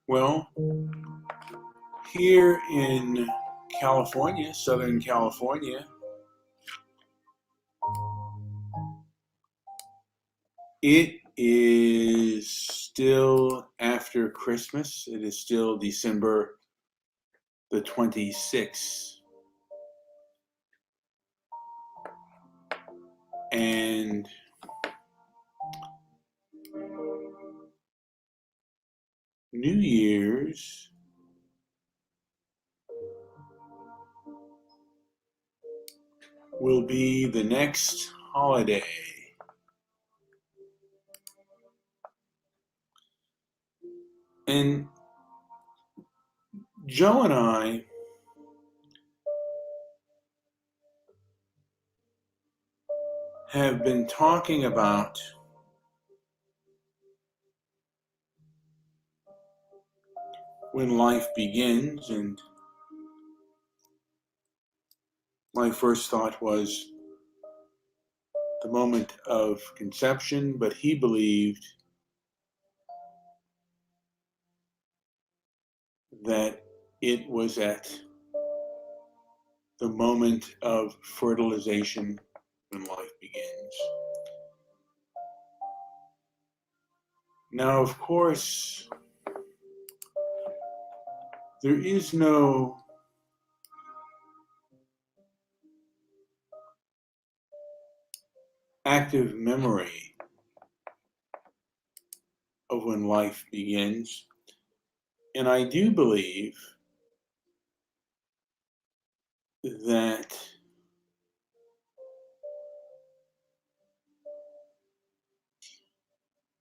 Well, here in California, Southern California, it is still after Christmas. It is still December the 26th. And New Year's will be the next holiday. And Joe and I have been talking about when life begins, and my first thought was the moment of conception, but he believed that it was at the moment of fertilization when life begins. Now, of course, there is no active memory of when life begins. And I do believe that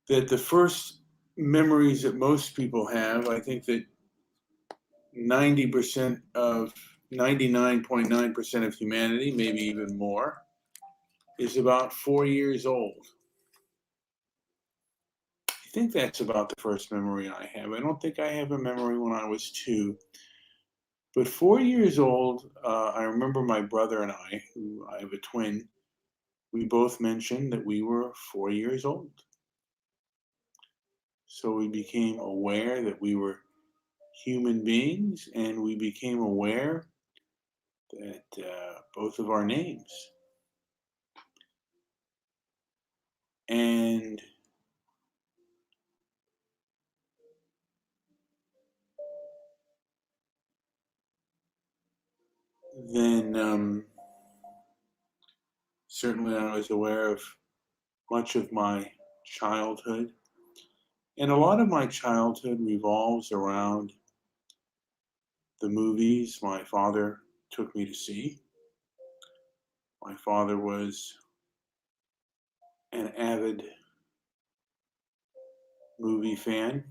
the first memories that most people have, I think that 90% of 99.9% of humanity, maybe even more, is about 4 years old. I think that's about the first memory I have. I don't think I have a memory when I was 2. But 4 years old, I remember my brother and I, who I have a twin, we both mentioned that we were 4 years old. So we became aware that we were human beings, and we became aware that both of our names. And then certainly I was aware of much of my childhood. And a lot of my childhood revolves around the movies my father took me to see. My father was an avid movie fan,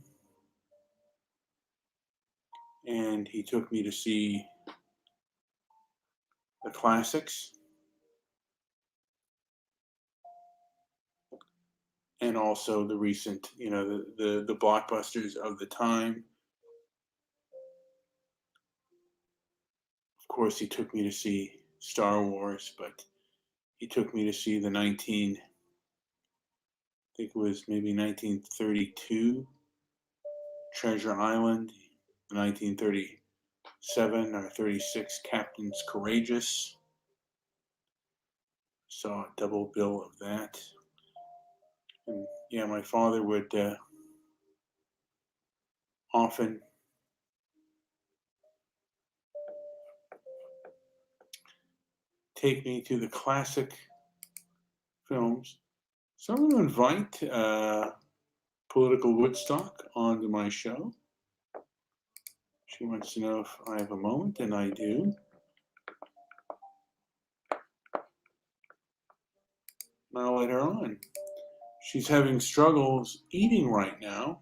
and he took me to see the classics and also the recent, the blockbusters of the time. Of course, he took me to see Star Wars, but he took me to see the I think it was maybe 1932 Treasure Island, the 1937 or 36 Captain's Courageous. Saw a double bill of that. And yeah, my father would often take me to the classic films. So I'm going to invite Political Woodstock onto my show. She wants to know if I have a moment, and I do. I'll let her on. She's having struggles eating right now,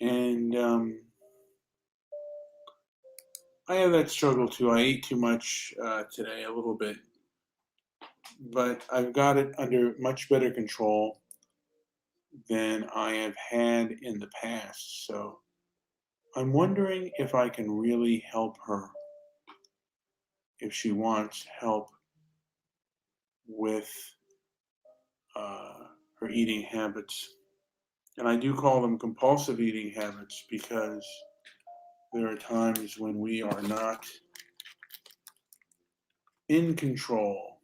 and I have that struggle too. I ate too much today, a little bit, but I've got it under much better control than I have had in the past. So I'm wondering if I can really help her, if she wants help with her eating habits And I do call them compulsive eating habits because there are times when we are not in control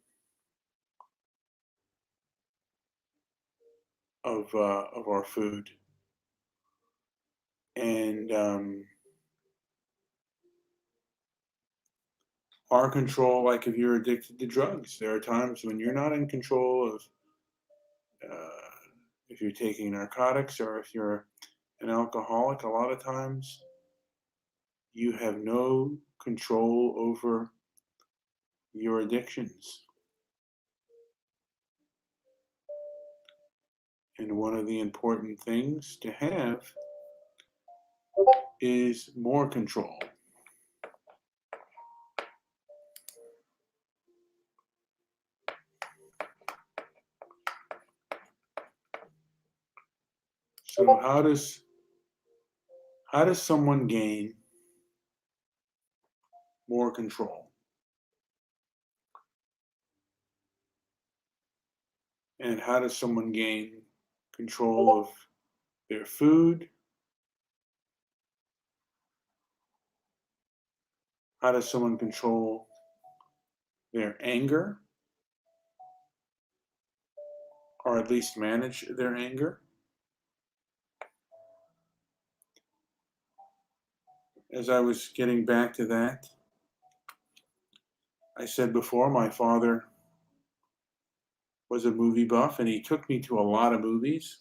of our food. And our control, like if you're addicted to drugs, there are times when you're not in control of uh, if you're taking narcotics or if you're an alcoholic. A lot of times you have no control over your addictions. And one of the important things to have is more control. So how does someone gain more control? And how does someone gain control of their food? How does someone control their anger, or at least manage their anger? As I was getting back to that, I said before, my father was a movie buff and he took me to a lot of movies.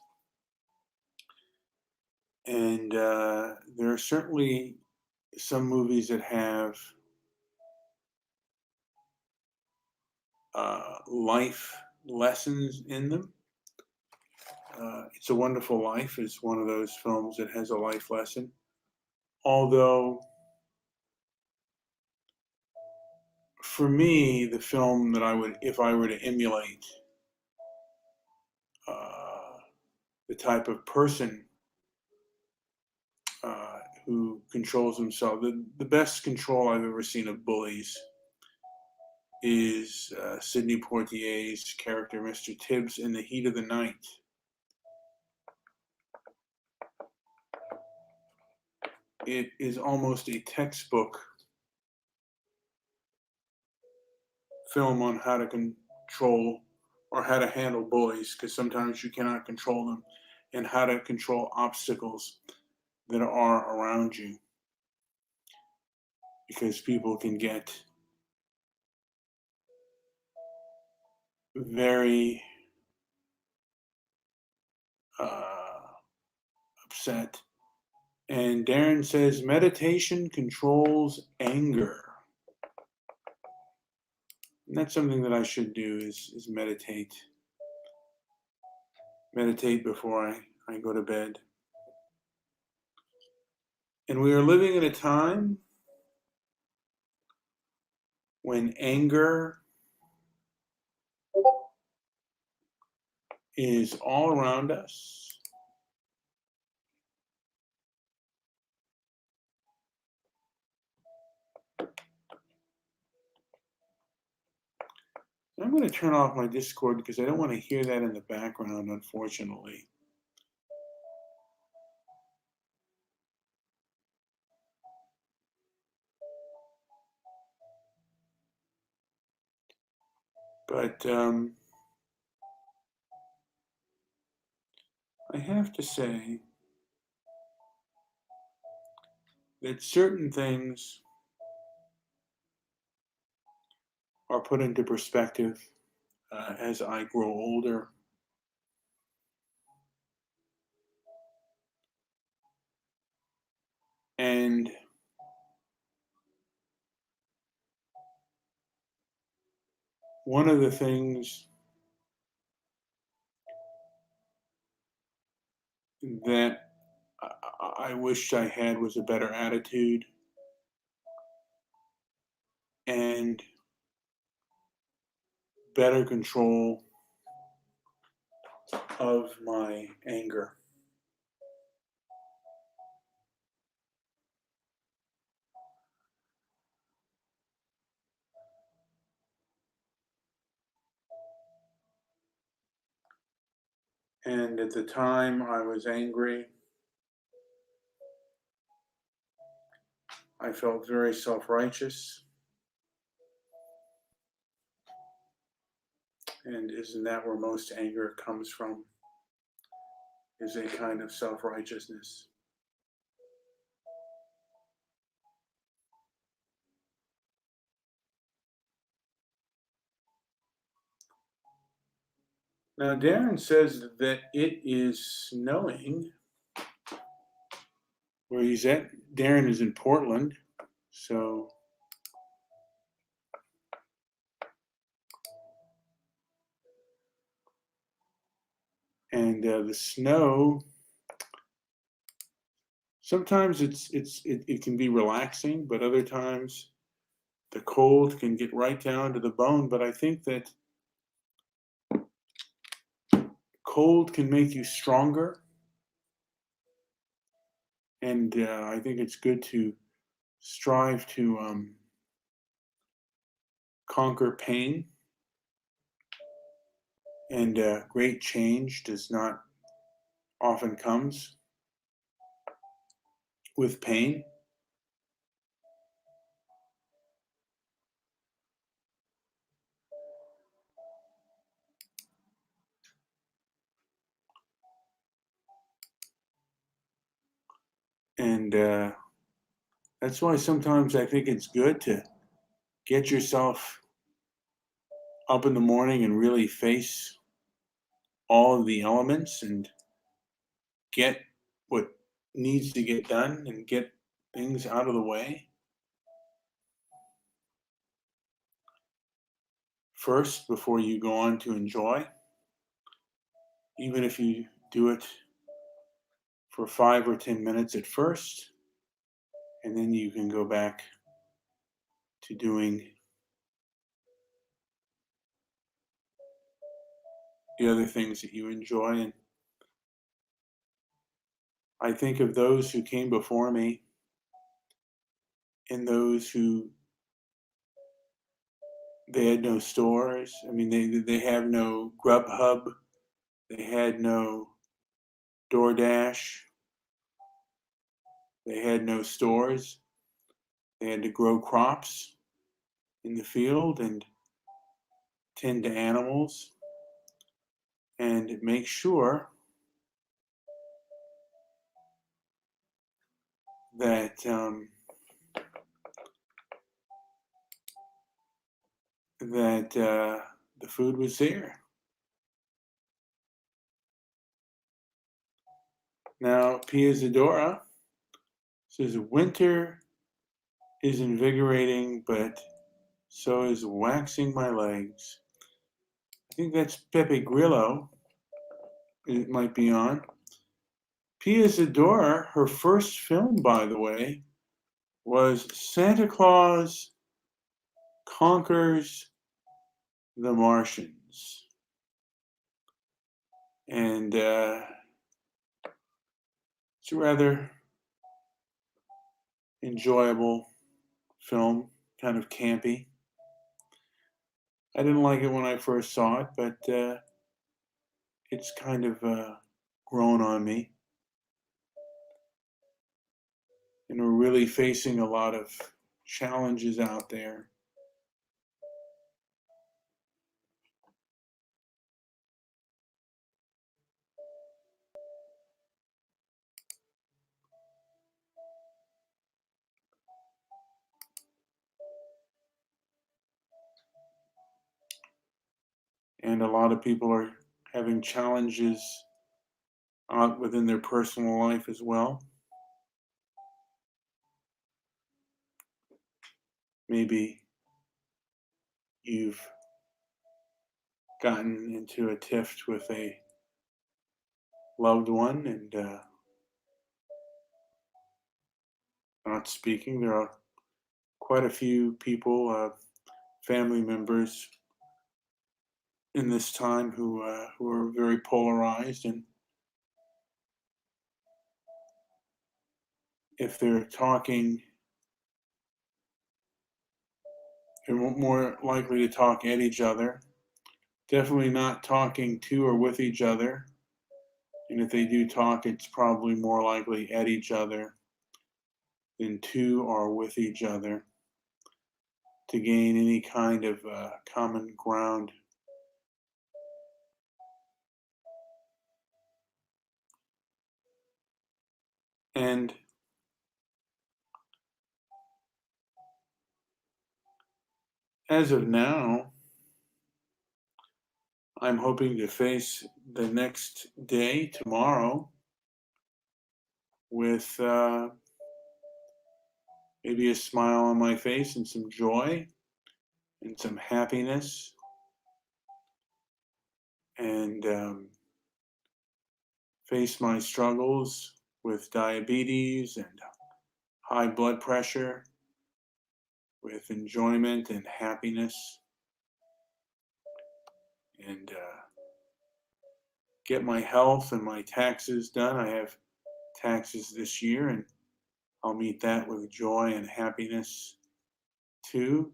And there are certainly some movies that have life lessons in them. It's a Wonderful Life is one of those films that has a life lesson. Although, for me, the film that I would, if I were to emulate uh, the type of person who controls himself, the best control I've ever seen of bullies is Sidney Poitier's character, Mr. Tibbs, in The Heat of the Night. It is almost a textbook film on how to control or how to handle bullies, because sometimes you cannot control them, and how to control obstacles that are around you, because people can get very uh, upset. And Darren says meditation controls anger. And that's something that I should do is meditate. Meditate before I go to bed. And we are living in a time when anger is all around us. I'm going to turn off my Discord because I don't want to hear that in the background, unfortunately. But I have to say that certain things are put into perspective as I grow older. And one of the things that I wished I had was a better attitude and better control of my anger. And at the time, I was angry. I felt very self-righteous. And isn't that where most anger comes from? Is a kind of self-righteousness. Now, Darren says that it is snowing where he's at. Darren is in Portland, so and the snow. Sometimes it can be relaxing, but other times the cold can get right down to the bone. But I think that cold can make you stronger, and I think it's good to strive to conquer pain. And great change does not often comes with pain. And that's why sometimes I think it's good to get yourself up in the morning and really face all of the elements and get what needs to get done and get things out of the way first before you go on to enjoy. Even if you do it for 5 or 10 minutes at first, and then you can go back to doing the other things that you enjoy. And I think of those who came before me and those who they had no stores. I mean, they have no Grubhub. They had no DoorDash. They had no stores. They had to grow crops in the field and tend to animals and make sure that the food was there. Now, Pia Zadora says winter is invigorating, but so is waxing my legs. I think that's Pepe Grillo. It might be on. Pia Zadora, her first film, by the way, was Santa Claus Conquers the Martians. And it's a rather enjoyable film, kind of campy. I didn't like it when I first saw it, but it's kind of grown on me. And we're really facing a lot of challenges out there. And a lot of people are having challenges out within their personal life as well. Maybe you've gotten into a tiff with a loved one and not speaking. There are quite a few people, family members in this time who are very polarized, and if they're talking, they're more likely to talk at each other. Definitely not talking to or with each other. And if they do talk, it's probably more likely at each other than to or with each other to gain any kind of common ground. And as of now, I'm hoping to face the next day, tomorrow, with maybe a smile on my face and some joy and some happiness, and face my struggles with diabetes and high blood pressure with enjoyment and happiness, and get my health and my taxes done. I have taxes this year, and I'll meet that with joy and happiness too.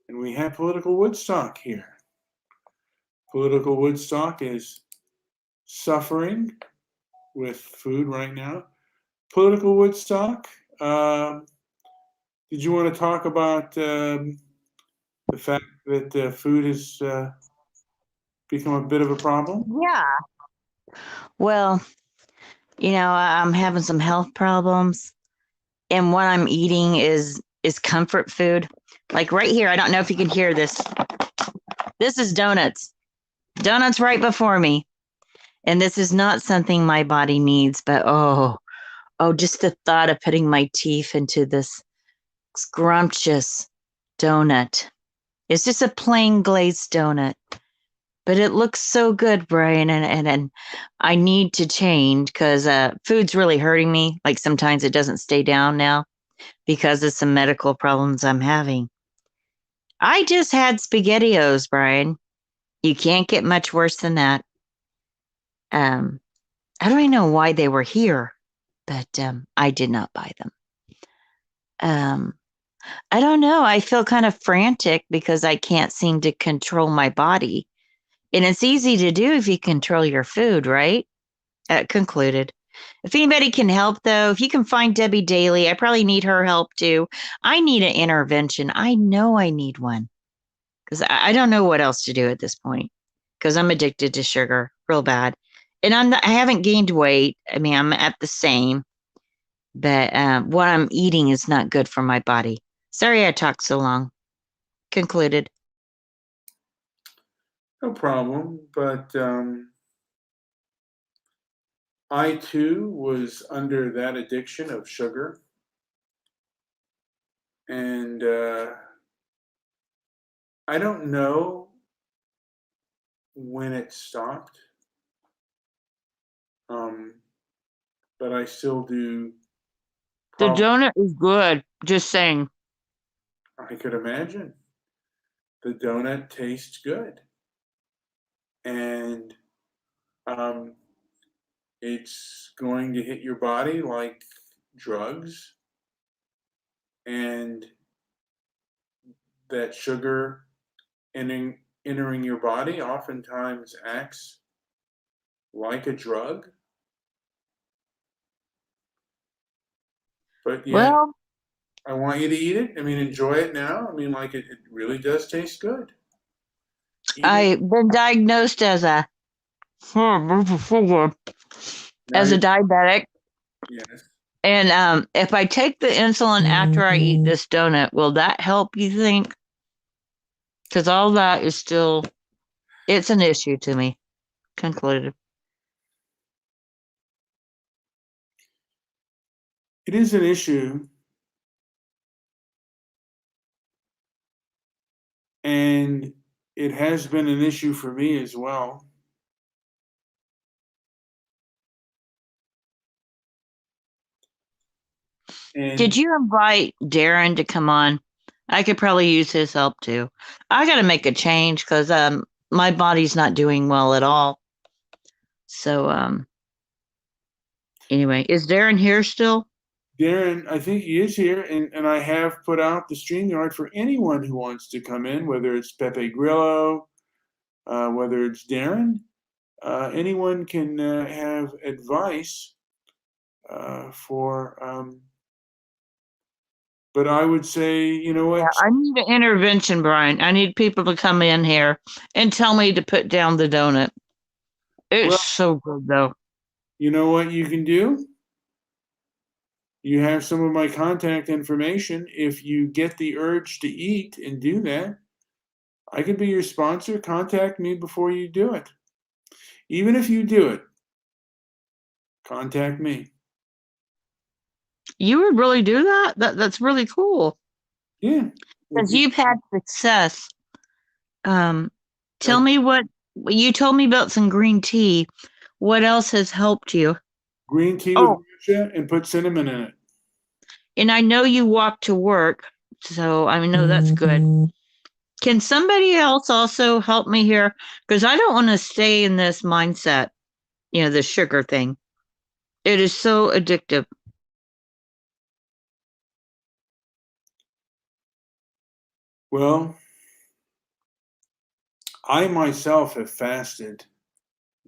And we have political Woodstock here. Political Woodstock is suffering with food right now. Political Woodstock, did you want to talk about the fact that food has become a bit of a problem? Yeah. Well, I'm having some health problems, and what I'm eating is comfort food. Like right here, I don't know if you can hear this. This is donuts. Donuts right before me. And this is not something my body needs, but just the thought of putting my teeth into this scrumptious donut. It's just a plain glazed donut. But it looks so good, Brian, and I need to change because food's really hurting me. Like sometimes it doesn't stay down now because of some medical problems I'm having. I just had SpaghettiOs, Brian. You can't get much worse than that. Um, I don't even know why they were here, but I did not buy them. Um, I don't know. I feel kind of frantic because I can't seem to control my body. And it's easy to do if you control your food, right? Concluded. If anybody can help, though, if you can find Debbie Daly, I probably need her help too. I need an intervention. I know I need one because I don't know what else to do at this point because I'm addicted to sugar real bad. And I haven't gained weight. I mean, I'm at the same, but what I'm eating is not good for my body. Sorry I talked so long. Concluded. No problem, but I too was under that addiction of sugar, and I don't know when it stopped, um, but I still do. The donut is good. Just saying. I could imagine the donut tastes good, and um, it's going to hit your body like drugs, and that sugar entering your body oftentimes acts like a drug, but yet Well, I want you to eat it. I mean, enjoy it now. I mean, like it really does taste good. Eat it. I've been diagnosed as a Now you're, diabetic. yes. And if I take the insulin after I eat this donut, will that help, you think? Because all that is still, it's an issue to me. Concluded. It is an issue, and it has been an issue for me as well. Did And you invite Darren to come on? I could probably use his help too. I got to make a change because my body's not doing well at all. So anyway, is Darren here still? Darren, I think he is here, and I have put out the StreamYard for anyone who wants to come in, whether it's Pepe Grillo, whether it's Darren. anyone can have advice for, but I would say, you know Yeah, what? I need an intervention, Brian. I need people to come in here and tell me to put down the donut. It's Well, so good, though. you know what you can do? You have some of my contact information. If you get the urge to eat and do that, I could be your sponsor. Contact me before you do it. Even if you do it, contact me. You would really do that? That's really cool. Yeah. If Because you, you've had success. Um, tell that me what you told me about some green tea. What else has helped you? green tea with Oh, matcha and put cinnamon in it. and I know you walk to work, so I know that's good. Can somebody else also help me here? Because I don't want to stay in this mindset, the sugar thing. It is so addictive. Well, I myself have fasted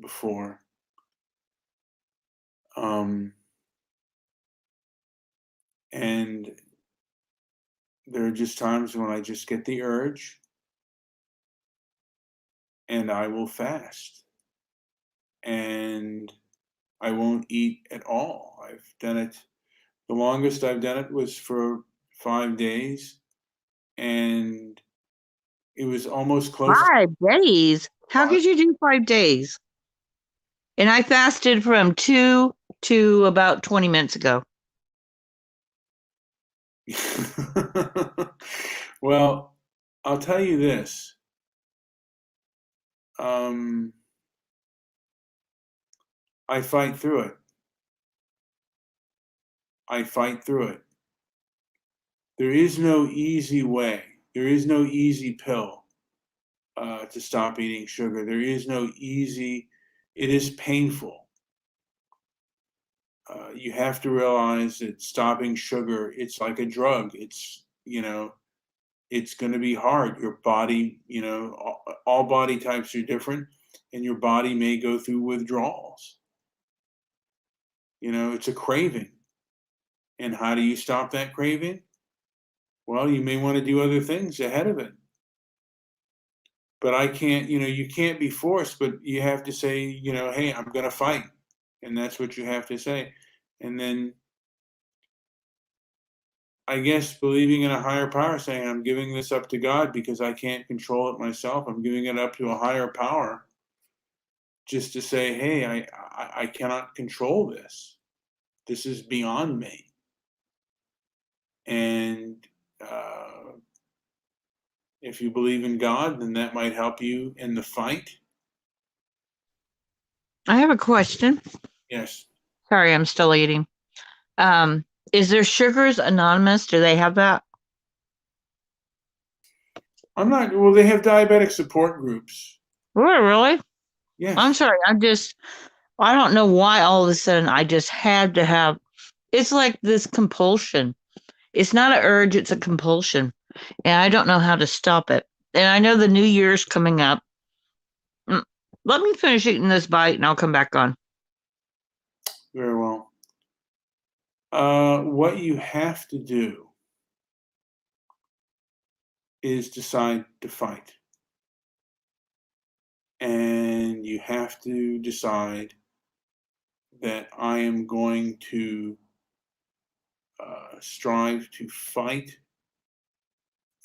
before. Um, and there are just times when I just get the urge and I will fast and I won't eat at all. I've done it. The longest I've done it was for 5 days, and it was almost close 5 days? How to could you do 5 days? And I fasted from 2 to about 20 minutes ago. five. Well, I'll tell you this. Um, I fight through it. I fight through it. There is no easy way. There is no easy pill to stop eating sugar. There is no easy. It is painful. You have to realize that stopping sugar, it's like a drug. It's going to be hard. Your body, all body types are different, and your body may go through withdrawals. It's a craving. And how do you stop that craving? Well, you may want to do other things ahead of it. But I can't, you can't be forced, but you have to say, hey, I'm going to fight. And that's what you have to say. And then I guess believing in a higher power, saying I'm giving this up to God because I can't control it myself. I'm giving it up to a higher power just to say, hey, I cannot control this. This is beyond me. And if you believe in God, then that might help you in the fight. I have a question. Yes. Sorry, I'm still eating. Um, is there Sugars Anonymous? Do they have that? I'm not, well, they have diabetic support groups. Oh, really? I'm Yes. sorry. I don't know why all of a sudden I just had to have, it's like this compulsion. It's not an urge, it's a compulsion. And I don't know how to stop it. And I know the new year's coming up. Mm, Let me finish eating this bite and I'll come back on. Very well. What you have to do is decide to fight. And you have to decide that I am going to strive to fight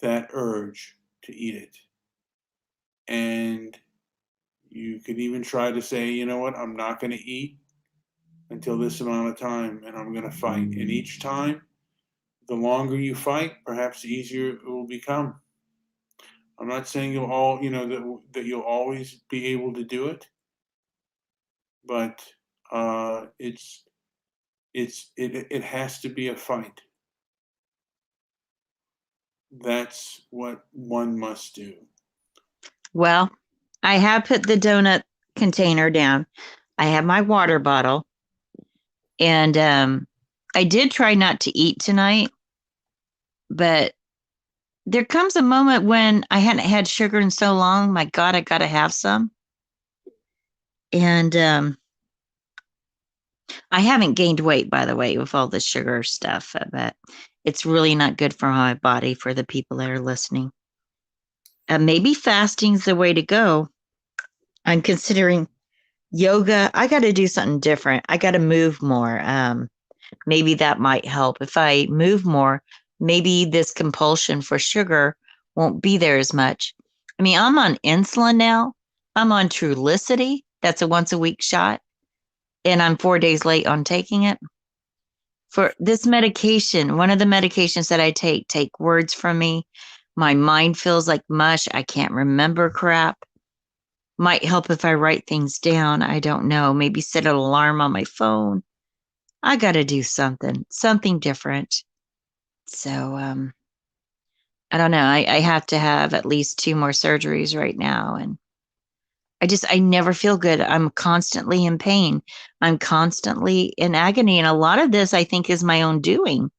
that urge to eat it. And you could even try to say, you know what, I'm not going to eat until this amount of time and I'm going to fight. And each time, the longer you fight, perhaps the easier it will become. I'm not saying that you'll always be able to do it, but it has to be a fight. That's what one must do. Well, I have put the donut container down. I have my water bottle. And I did try not to eat tonight, but there comes a moment when I hadn't had sugar in so long. My God, I got to have some. And I haven't gained weight, by the way, with all the sugar stuff, but it's really not good for my body for the people that are listening. Maybe fasting's the way to go. I'm considering yoga. I got to do something different. I got to move more. Maybe that might help. If I move more, maybe this compulsion for sugar won't be there as much. I mean, I'm on insulin now. I'm on Trulicity. That's a once a week shot. And I'm 4 days late on taking it. For this medication, one of the medications that I take words from me. My mind feels like mush. I can't remember crap. Might help if I write things down. I don't know. Maybe set an alarm on my phone. I got to do something different. So, I don't know. I have to have at least 2 more surgeries right now. And I never feel good. I'm constantly in pain. I'm constantly in agony. And a lot of this, I think, is my own doing.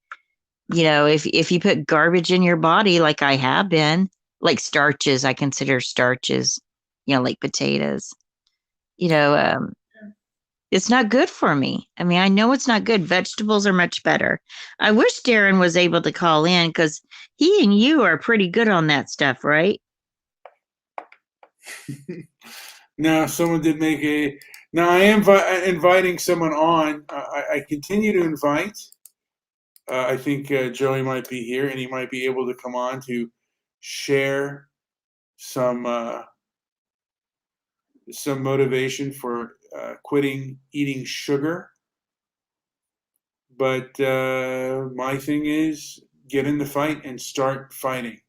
If you put garbage in your body, like I have been, like starches, I consider starches, like potatoes, you know, um, it's not good for me. I mean, I know it's not good. Vegetables are much better. I wish Darren was able to call in because he and you are pretty good on that stuff, right? Now, someone did make a. Now, I am inviting someone on. I continue to invite. I think Joey might be here, and he might be able to come on to share some some motivation for quitting eating sugar. But my thing is get in the fight and start fighting.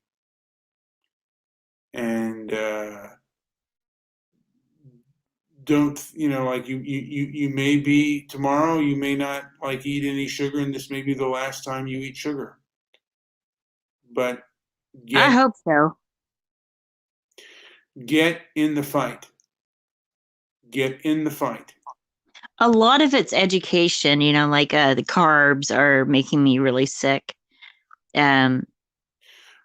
And don't like you may be tomorrow you may not like eat any sugar, and this may be the last time you eat sugar, but I get hope so. get in the fight. Get in the fight. A lot of it's education, like the carbs are making me really sick. Um,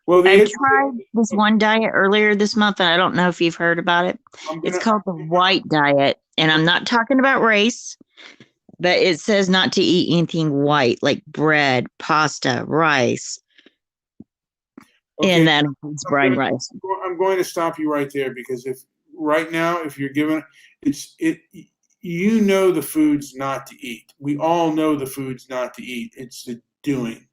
Well, I've the tried this one diet earlier this month, and I don't know if you've heard about it. I'm It's gonna called the white diet, and I'm not talking about race, but it says not to eat anything white like bread, pasta, rice, okay. and that includes I'm brine gonna rice. I'm going to stop you right there, because if right now if you're given it the foods not to eat. We all know the foods not to eat. It's the doing.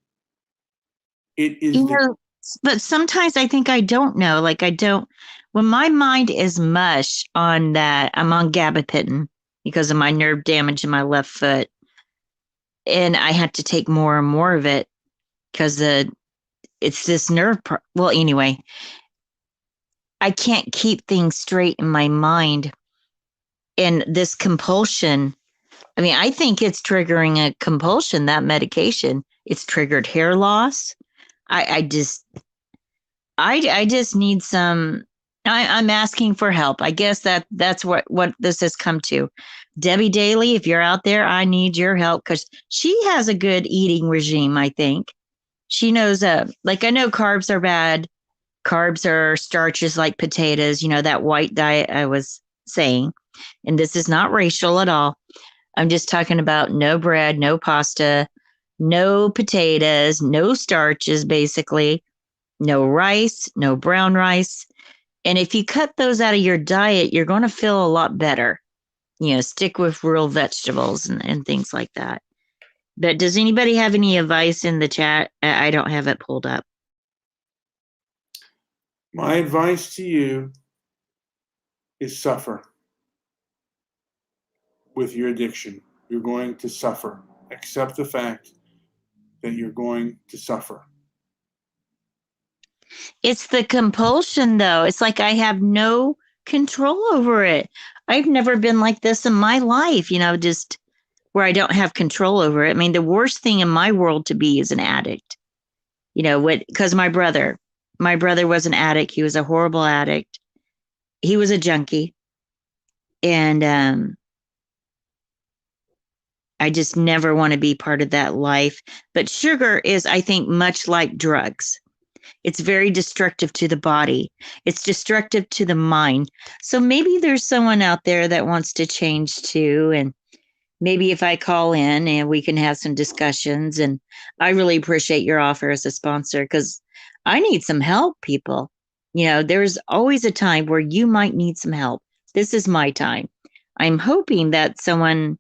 It You is the know, but sometimes I think I don't know. Like I don't, when my mind is mush on that, I'm on gabapentin because of my nerve damage in my left foot. And I had to take more and more of it because it's this well, anyway, I can't keep things straight in my mind. And this compulsion, I mean, I think it's triggering a compulsion, that medication. It's triggered hair loss. I just I just need some. I'm asking for help. I guess that's what this has come to. Debbie Daly, if you're out there, I need your help because she has a good eating regime. I think she knows. Like I know carbs are bad. Carbs are starches like potatoes. That white diet I was saying, and this is not racial at all. I'm just talking about no bread, no pasta, no potatoes, no starches, basically no rice, no brown rice. And if you cut those out of your diet, you're going to feel a lot better. Stick with real vegetables and things like that. But does anybody have any advice in the chat? I don't have it pulled up. My advice to you is suffer with your addiction. You're going to suffer. Accept the fact that you're going to suffer. It's the compulsion, though. It's like I have no control over it. I've never been like this in my life, just where I don't have control over it. I mean, the worst thing in my world to be is an addict. Because my brother was an addict. He was a horrible addict. He was a junkie. And I just never want to be part of that life. But sugar is, I think, much like drugs. It's very destructive to the body. It's destructive to the mind. So maybe there's someone out there that wants to change too. And maybe if I call in and we can have some discussions. And I really appreciate your offer as a sponsor because I need some help, people. There's always a time where you might need some help. This is my time. I'm hoping that someone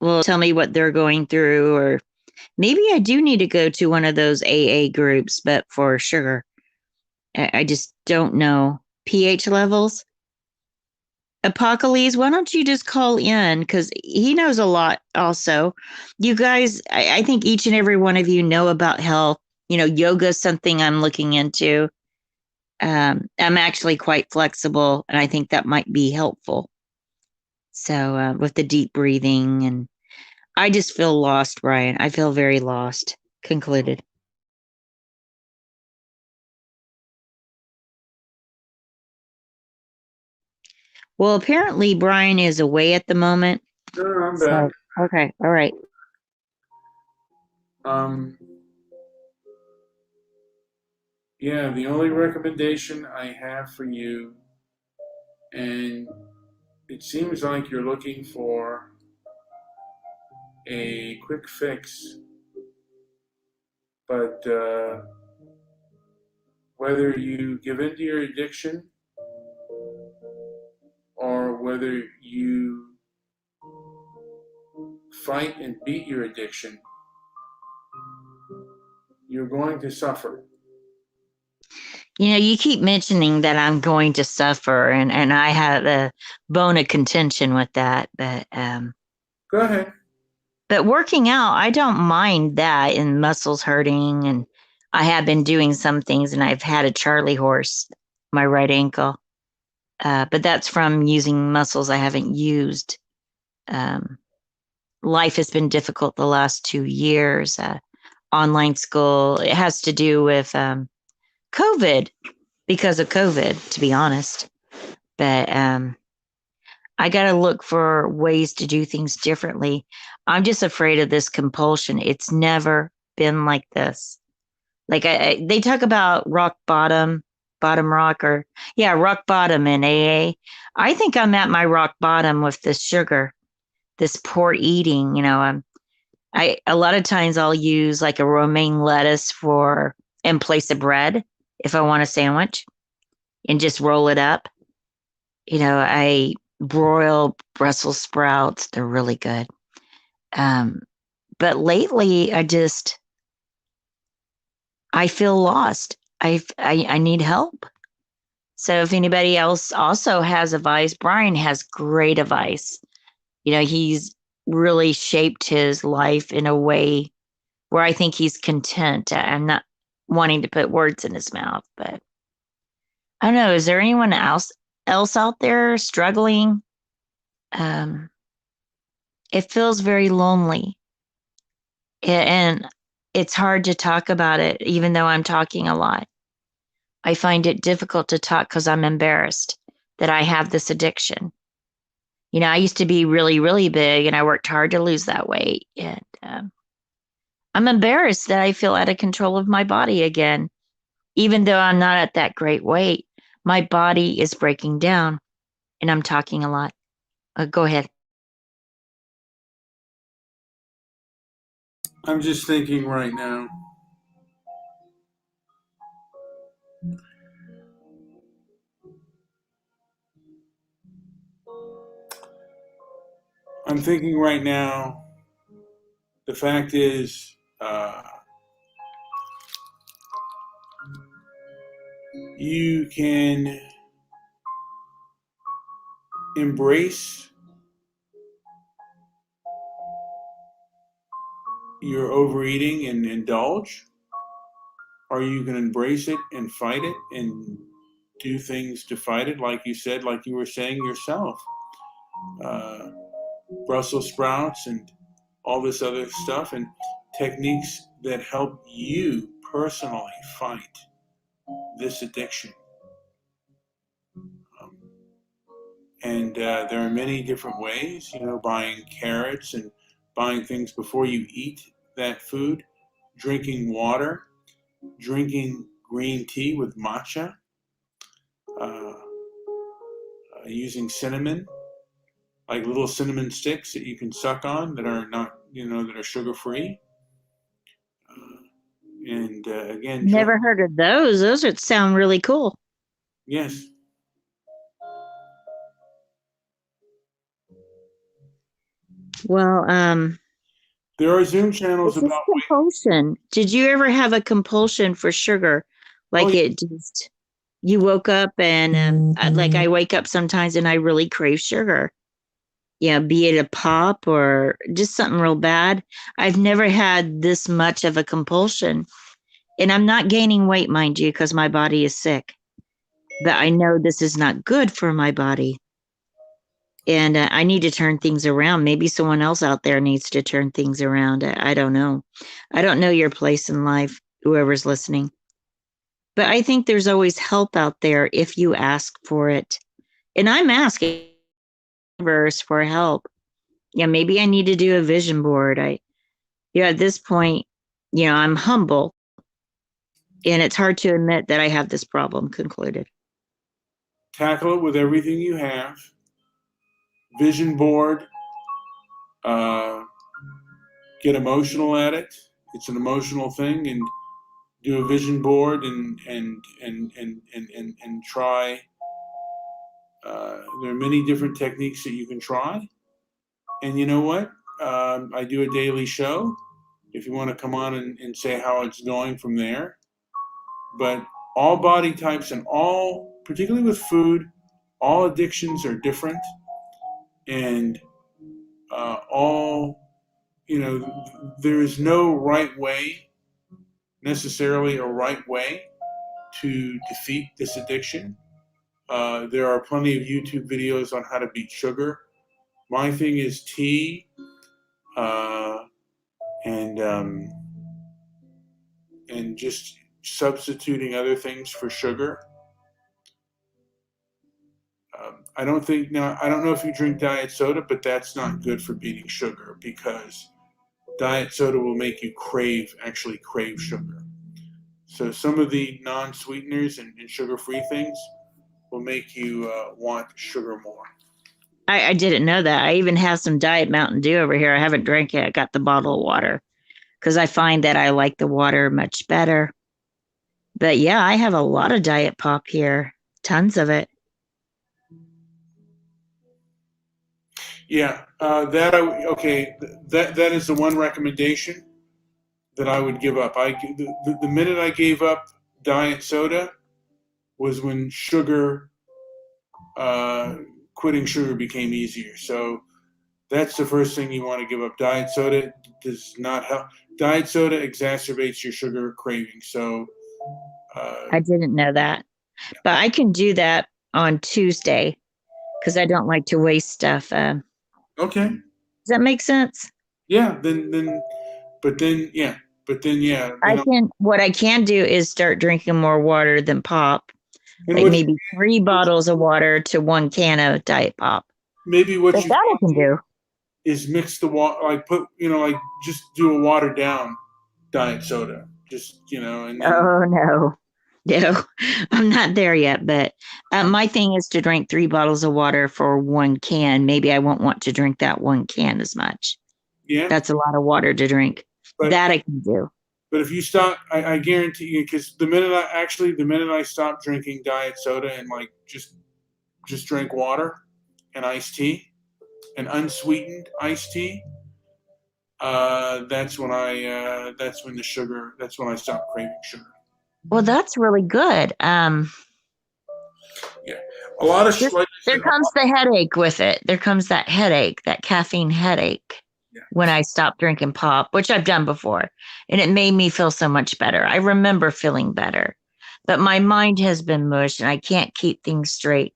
will tell me what they're going through, or maybe I do need to go to one of those AA groups, but for sugar. I just don't know. pH levels. Apocalypse, why don't you just call in? Because he knows a lot also. You guys, I think each and every one of you know about health. Yoga is something I'm looking into. I'm actually quite flexible, and I think that might be helpful. So, with the deep breathing, and I just feel lost, Brian. I feel very lost. Concluded. Well, apparently Brian is away at the moment. No, I'm back. So, okay, all right. Um, yeah, the only recommendation I have for you, and it seems like you're looking for a quick fix, but whether you give in to your addiction or whether you fight and beat your addiction, you're going to suffer. You keep mentioning that I'm going to suffer, and I have a bone of contention with that, Go ahead. but working out, I don't mind that, and muscles hurting, and I have been doing some things, and I've had a Charlie horse, my right ankle, but that's from using muscles I haven't used. Um, Life has been difficult the last 2 years. Online school, it has to do with COVID, because of COVID, to be honest. But I got to look for ways to do things differently. I'm just afraid of this compulsion. It's never been like this. Like they talk about rock bottom, bottom rock, or yeah, rock bottom in AA. I think I'm at my rock bottom with this sugar, this poor eating. I a lot of times I'll use like a romaine lettuce for in place of bread if I want a sandwich and just roll it up. I broil Brussels sprouts. They're really good. Um, but lately I feel lost. I need help. So if anybody else also has advice, Brian has great advice. He's really shaped his life in a way where I think he's content. I'm not wanting to put words in his mouth, but I don't know. Is there anyone else out there struggling? Um, it feels very lonely, and it's hard to talk about it, even though I'm talking a lot. I find it difficult to talk because I'm embarrassed that I have this addiction. I used to be really, really big, and I worked hard to lose that weight, and I'm embarrassed that I feel out of control of my body again. Even though I'm not at that great weight, my body is breaking down, and I'm talking a lot. Go ahead. I'm just thinking right now. I'm thinking right now. The fact is, you can embrace your overeating and indulge, or you can embrace it and fight it and do things to fight it, like you said, like you were saying yourself. Uh, Brussels sprouts and all this other stuff, and techniques that help you personally fight this addiction. Um, and there are many different ways, buying carrots and buying things before you eat that food, drinking water, drinking green tea with matcha, uh, using cinnamon, like little cinnamon sticks that you can suck on that are not, that are sugar free. And again, drink. Never heard of those. Those would sound really cool. Yes. Well, There are Zoom channels this is about weight. compulsion. Did you ever have a compulsion for sugar? Oh, Like yeah. it just, you woke up and like I wake up sometimes and I really crave sugar. Yeah, be it a pop or just something real bad. I've never had this much of a compulsion. And I'm not gaining weight, mind you, because my body is sick. But I know this is not good for my body. And I need to turn things around. Maybe someone else out there needs to turn things around. I don't know. I don't know your place in life, whoever's listening. But I think there's always help out there if you ask for it. And I'm asking for help. Yeah, maybe I need to do a vision board. At this point, I'm humble and it's hard to admit that I have this problem concluded. Tackle it with everything you have. Vision board. Uh, get emotional at it. It's an emotional thing, and do a vision board and try. There are many different techniques that you can try, and you know what? I do a daily show. If you want to come on and say how it's going from there, but all body types and all, particularly with food, all addictions are different, and all there is no right way, necessarily a right way to defeat this addiction. There are plenty of YouTube videos on how to beat sugar. My thing is tea, uh, and just substituting other things for sugar. I don't think now. I don't know if you drink diet soda, but that's not good for beating sugar because diet soda will make you actually crave sugar. So some of the non-sweeteners and sugar-free things will make you want sugar more. I didn't know that. I even have some Diet Mountain Dew over here. I haven't drank it. I got the bottle of water because I find that I like the water much better. But yeah, I have a lot of Diet Pop here, tons of it. Yeah, that is the one recommendation that I would give up. The minute I gave up diet soda was when uh, quitting sugar became easier. So that's the first thing you want to give up. Diet soda does not help. Diet soda exacerbates your sugar craving. So I didn't know that. But I can do that on Tuesday because I don't like to waste stuff. okay, Does that make sense? yeah, but then yeah, What I can do is start drinking more water than pop, and like what maybe 3 bottles of water to 1 can of Diet Pop. maybe what But you that I can do. is mix the water, like put, like just do a watered down diet soda, just, and then, Oh no. No, I'm not there yet. But my thing is to drink 3 bottles of water for 1 can. Maybe I won't want to drink that 1 can as much. yeah, That's a lot of water to drink. but, That I can do. but if you stop, I guarantee you, because the minute I stopped drinking diet soda and like just drink water and iced tea and unsweetened iced tea, that's when I stopped craving sugar. Well, that's really good. Yeah, a lot of Just like I there said, comes the headache with it. There comes that headache, that caffeine headache yeah. when I stopped drinking pop, which I've done before. And it made me feel so much better. I remember feeling better. But my mind has been mush and I can't keep things straight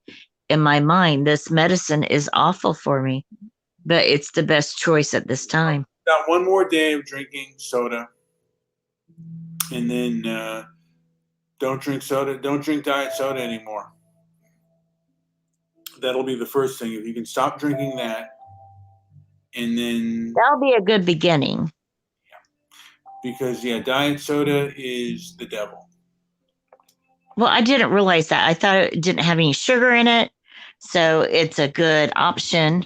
in my mind. This medicine is awful for me, but it's the best choice at this time. Got one more day of drinking soda, and then don't drink soda. Don't drink diet soda anymore. That'll be the first thing. If you can stop drinking that, and then That'll be a good beginning. because yeah, diet soda is the devil. Well, I didn't realize that. I thought it didn't have any sugar in it, so it's a good option.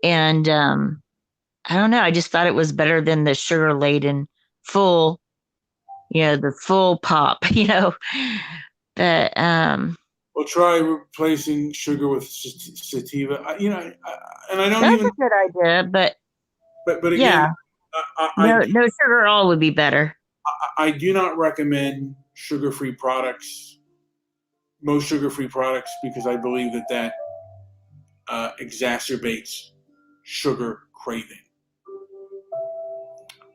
And I don't know. I just thought it was better than the sugar laden full, the full pop, But Well, try replacing sugar with sativa. And I don't that's even. a good idea. But But again, yeah, I, I no sugar at all would be better. I do not recommend sugar-free products, most sugar-free products, because I believe that exacerbates sugar craving.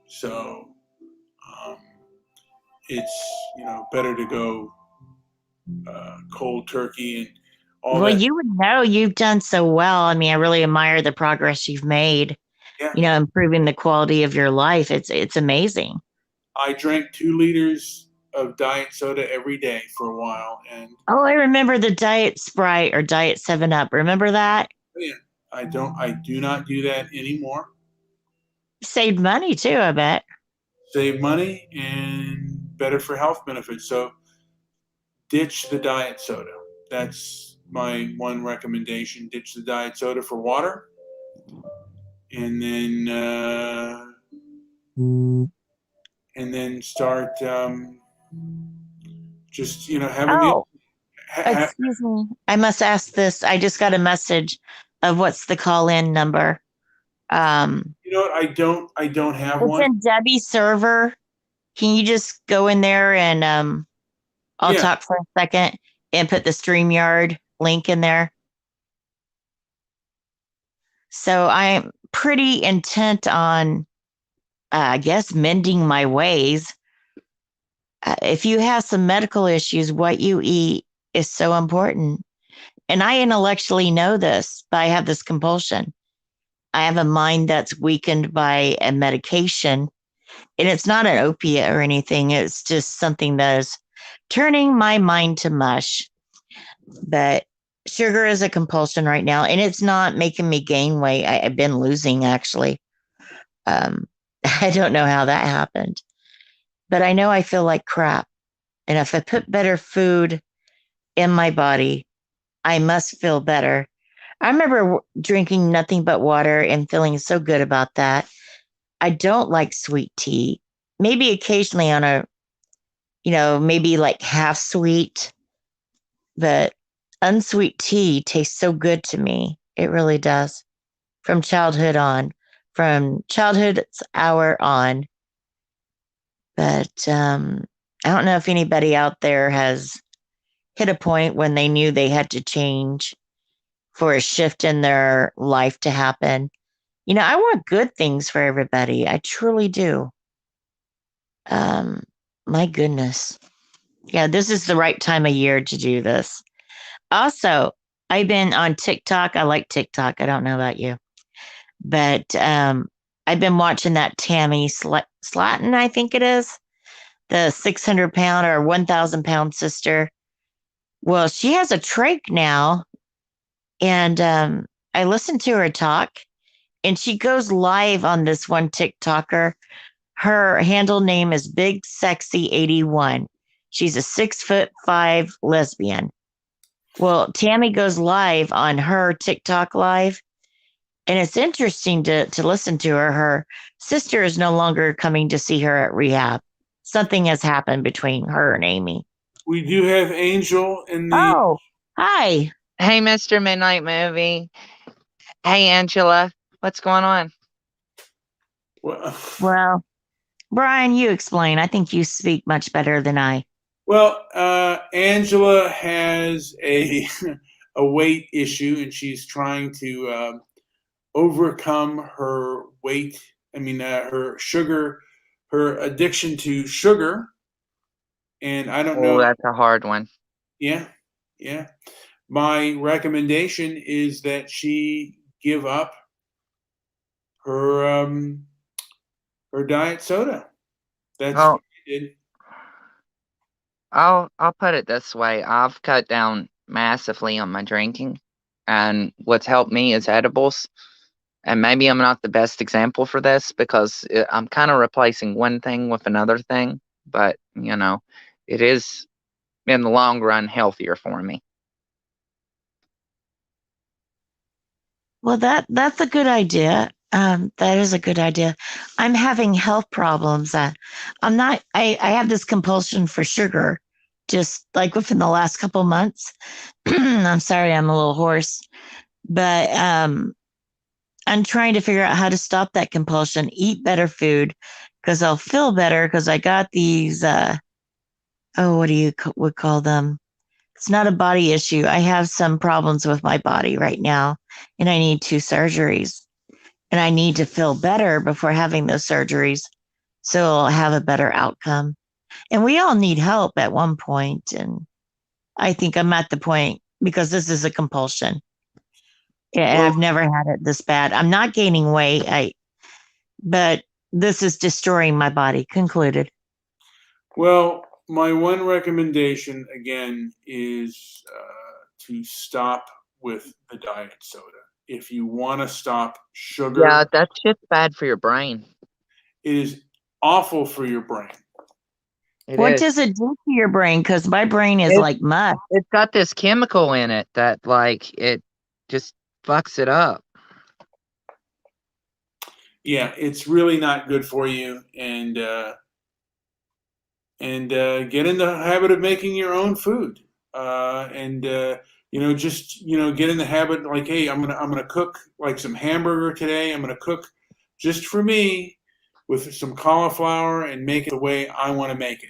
So um, it's better to go cold turkey and all Well, that. you would know you've done so well. I mean, I really admire the progress you've made, Yeah, improving the quality of your life. It's amazing. I drank 2 liters of diet soda every day for a while, and Oh, I remember the Diet Sprite or Diet 7 Up. Remember that? yeah, I do not do that anymore. You saved money too, I bet. Save money and better for health benefits. So ditch the diet soda. That's my one recommendation. Ditch the diet soda for water, and then start just having it. Oh, excuse me. I must ask this. I just got a message of what's the call in number. Um, You know what? I don't have it's one. in Debbie's server. Can you just go in there and I'll Yeah, talk for a second and put the StreamYard link in there? So I'm pretty intent on, I guess, mending my ways. If you have some medical issues, what you eat is so important. And I intellectually know this, but I have this compulsion. I have a mind that's weakened by a medication, and it's not an opiate or anything. It's just something that is turning my mind to mush. But sugar is a compulsion right now, and it's not making me gain weight. I've been losing actually. Um, I don't know how that happened, but I know I feel like crap. And if I put better food in my body, I must feel better. I remember drinking nothing but water and feeling so good about that. I don't like sweet tea. Maybe occasionally on maybe like half sweet, but unsweet tea tastes so good to me. It really does. From childhood on, from childhood's hour on. But I don't know if anybody out there has hit a point when they knew they had to change for a shift in their life to happen. I want good things for everybody. I truly do. Um, my goodness. Yeah, this is the right time of year to do this. Also, I've been on TikTok. I like TikTok. I don't know about you, but I've been watching that Tammy Slatton, I think it is, the 600 pound or 1,000 pound sister. Well, she has a trach now, and I listened to her talk, and she goes live on this one TikToker. Her handle name is Big Sexy 81. She's a 6'5" lesbian. Well, Tammy goes live on her TikTok live, and it's interesting to listen to her. Her sister is no longer coming to see her at rehab. Something has happened between her and Amy. we do have Angel in the. Oh, hi. Hey, Mr. Midnight Movie. Hey, Angela. What's going on? Well, Well, Brian, you explain. I think you speak much better than I. Angela has a a weight issue, and she's trying to overcome her weight. I mean, her sugar, her addiction to sugar, and I don't Oh, know. that's a hard one. Yeah, yeah. My recommendation is that she give up her her diet soda. That's Well, what I did. I'll put it this way. I've cut down massively on my drinking, and what's helped me is edibles. And maybe I'm not the best example for this because I'm kind of replacing one thing with another thing, but it is in the long run healthier for me. Well, that's a good idea. That is a good idea. I'm having health problems. I'm not. I have this compulsion for sugar, just like within the last couple months. I'm sorry, I'm a little hoarse, but I'm trying to figure out how to stop that compulsion. Eat better food because I'll feel better because I got these. Oh, what do you would call them? It's not a body issue. I have some problems with my body right now, and I need 2 surgeries. And I need to feel better before having those surgeries so I'll have a better outcome. And we all need help at one point. And I think I'm at the point because this is a compulsion. And Well, I've never had it this bad. I'm not gaining weight, but this is destroying my body. Concluded. well, my one recommendation again is to stop with the diet soda. If you want to stop sugar, Yeah, that shit's bad for your brain. it is awful for your brain. It What is. does it do to your brain? Because my brain is It, like mud. it's got this chemical in it that like it just fucks it up. Yeah, it's really not good for you, and get in the habit of making your own food, and just get in the habit like, hey, I'm gonna cook like some hamburger today. I'm gonna cook just for me with some cauliflower and make it the way I want to make it.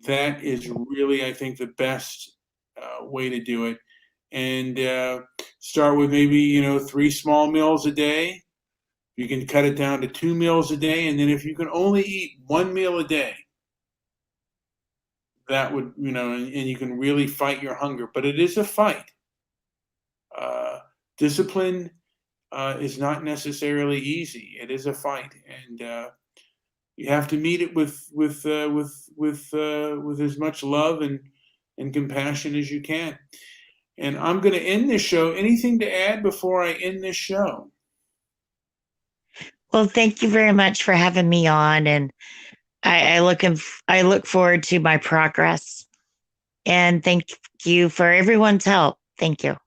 That is really, I think, the best way to do it. And start with maybe 3 small meals a day. You can cut it down to 2 meals a day, and then if you can only eat 1 meal a day, that would and you can really fight your hunger. But it is a fight. Discipline is not necessarily easy. It is a fight, and you have to meet it with as much love and compassion as you can. And I'm going to end this show. Anything to add before I end this show? Well, thank you very much for having me on. And I look forward to my progress. And thank you for everyone's help. Thank you.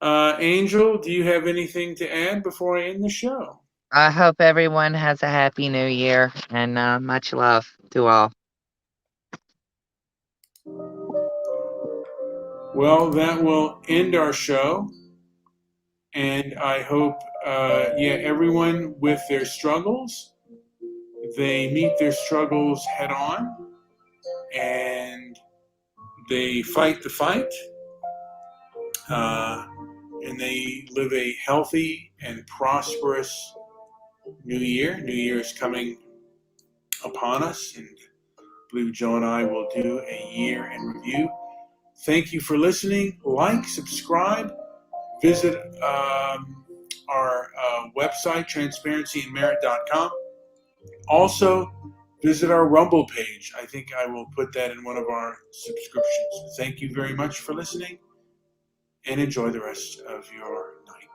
Angel, do you have anything to add before I end the show? I hope everyone has a happy new year and much love to all. Well, that will end our show. And I hope, everyone with their struggles, they meet their struggles head on and they fight the fight, and they live a healthy and prosperous new year. New Year is coming upon us, and I believe Joe and I will do a year in review. Thank you for listening. Like, subscribe, visit our website, transparencyandmerit.com. Also, visit our Rumble page. I think I will put that in one of our subscriptions. Thank you very much for listening, and enjoy the rest of your night.